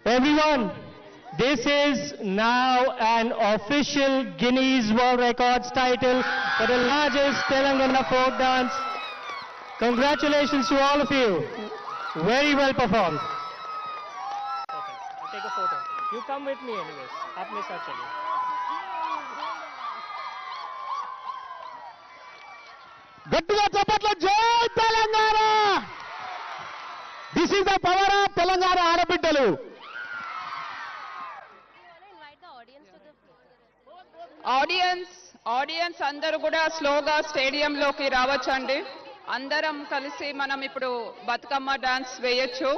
Everyone, this is now an official Guinness World Records title for the largest Telangana folk dance. Congratulations to all of you. Very well performed. Perfect. I'll take a photo. You come with me anyways. आप मेरे साथ चलिए. గట్టిగా చప్పట్లు జై Telangana. This is the power of Telangana ఆడబిడ్డలు. Audience అందరూ కూడా స్లోగా స్టేడియంలోకి రావచ్చండి. అందరం కలిసి మనం ఇప్పుడు బతుకమ్మ డాన్స్ వేయొచ్చు.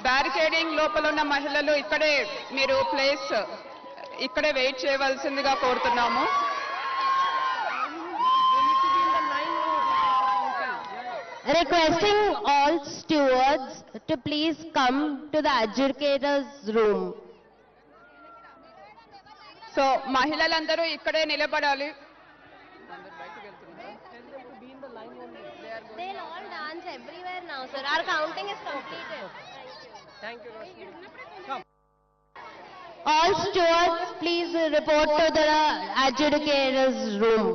బ్యారికేడింగ్ లోపల ఉన్న మహిళలు ఇక్కడే మీరు ఇక్కడే వెయిట్ చేయవలసిందిగా కోరుతున్నాము. Requesting all stewards to please come to the adjudicators room. So మహిళలందరూ ఇక్కడే నిలబడాలి. They'll all dance everywhere now, sir. Our counting is completed. Thank you, Roshni. Come. All stewards, please report to the adjudicators room.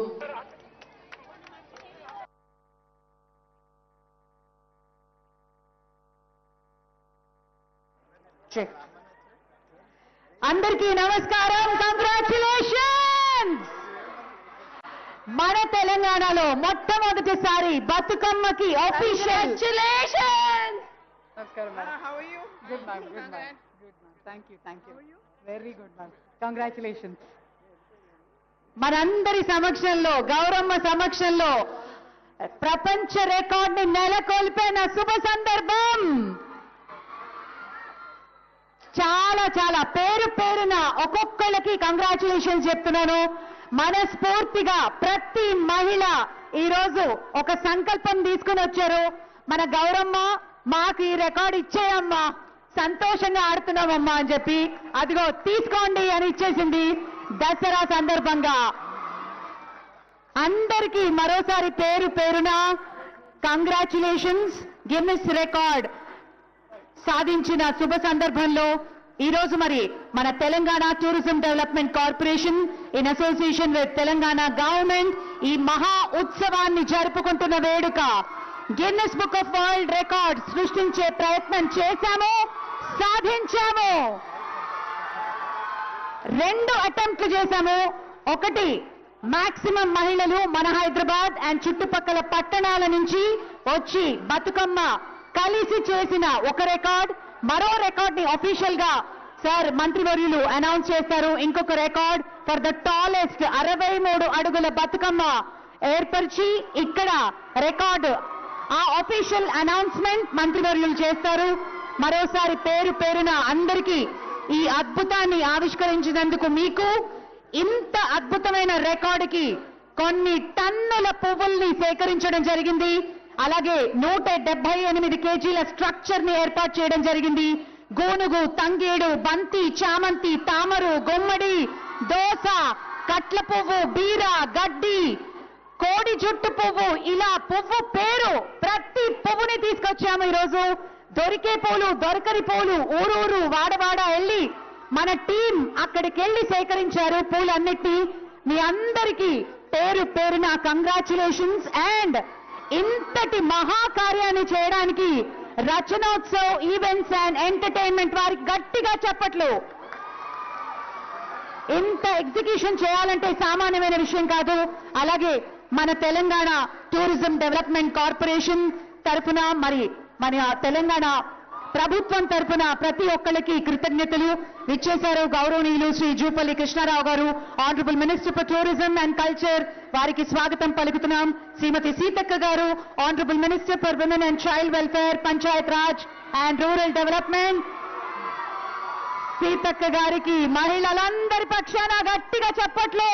అందరికీ నమస్కారం. Congratulations. మన తెలంగాణలో మొట్టమొదటిసారి బతుకమ్మకి official నమస్కారం madam. How are you? Good ma'am. Thank you. Very good ma'am. Congratulations. మనందరి సమక్షంలో, గౌరమ్మ సమక్షంలో ప్రపంచ రికార్డుని నెలకొల్పిన శుభ సందర్భం. చాలా పేరు పేరున ఒక్కొక్కళ్ళకి కంగ్రాచులేషన్స్ చెప్తున్నాను. మనస్ఫూర్తిగా ప్రతి మహిళ ఈరోజు ఒక సంకల్పం తీసుకుని వచ్చారు. మన గౌరమ్మ మాకు ఈ రికార్డు ఇచ్చేయమ్మా, సంతోషంగా ఆడుతున్నామమ్మా అని చెప్పి, అదిగో తీసుకోండి అని ఇచ్చేసింది. దసరా సందర్భంగా అందరికీ మరోసారి పేరు పేరున కంగ్రాచులేషన్స్. గిన్నిస్ రికార్డ్ సాధించిన శుభ సందర్భంలో ఈరోజు మరి మన Telangana tourism development corporation in association with Telangana government ఈ మహా ఉత్సవాన్ని జరుపుకుంటున్న వేడుక Guinness book of world record సృష్టించే ప్రయత్నం చేశాము, సాధించాము. 2 అటెంప్ట్లు చేశాము. ఒకటి, మాక్సిమం మహిళలు మన హైదరాబాద్ అండ్ చుట్టుపక్కల పట్టణాల నుంచి వచ్చి బతుకమ్మ కలిసి చేసిన ఒక రికార్డ్. మరో రికార్డ్ ని అఫీషియల్ గా సార్ మంత్రివర్యులు అనౌన్స్ చేస్తారు. ఇంకొక రికార్డ్ ఫర్ ద టాలెస్ట్ 63 అడుగుల బతుకమ్మ ఏర్పరిచి ఇక్కడ రికార్డు ఆ అఫీషియల్ అనౌన్స్మెంట్ మంత్రివర్యులు చేస్తారు. మరోసారి పేరు పేరున అందరికీ ఈ అద్భుతాన్ని ఆవిష్కరించినందుకు మీకు, ఇంత అద్భుతమైన రికార్డుకి కొన్ని టన్నుల పువ్వుల్ని సేకరించడం జరిగింది. అలాగే 178 కేజీల స్ట్రక్చర్ ని ఏర్పాటు చేయడం జరిగింది. గోనుగు, తంగేడు, బంతి, చామంతి, తామరు, గుమ్మడి, దోస, కట్ల పువ్వు, బీర, గడ్డి, కోడి జుట్టు పువ్వు, ఇలా పువ్వు పేరు ప్రతి పువ్వుని తీసుకొచ్చాము ఈరోజు. దొరికే పూలు, దొరకని పూలు, ఊరూరు వాడవాడ వెళ్ళి మన టీం అక్కడికి వెళ్ళి సేకరించారు పూలన్నిటినీ. మీ అందరికీ పేరు పేరున కంగ్రాచులేషన్స్. అండ్ ఇంతటి మహాకార్యాన్ని చేయడానికి రచనోత్సవ్ ఈవెంట్స్ అండ్ ఎంటర్టైన్మెంట్ వారికి గట్టిగా చప్పట్లు. ఇంత ఎగ్జిక్యూషన్ చేయాలంటే సామాన్యమైన విషయం కాదు. అలాగే మన తెలంగాణ టూరిజం డెవలప్మెంట్ కార్పొరేషన్ తరఫున మరి మన తెలంగాణ ప్రభుత్వం తరఫున ప్రతి ఒక్కరికి కృతజ్ఞతలు ఇచ్చేశారు. గౌరవనీయులు శ్రీ జూపల్లి కృష్ణారావు గారు, honourable minister for tourism and culture, వారికి స్వాగతం పలుకుతున్నాం. శ్రీమతి సీతక్క గారు, honourable minister for women and child welfare, Panchayat Raj and rural development. Seethakka గారికి మహిళలందరి పక్షాన గట్టిగా చప్పట్లు.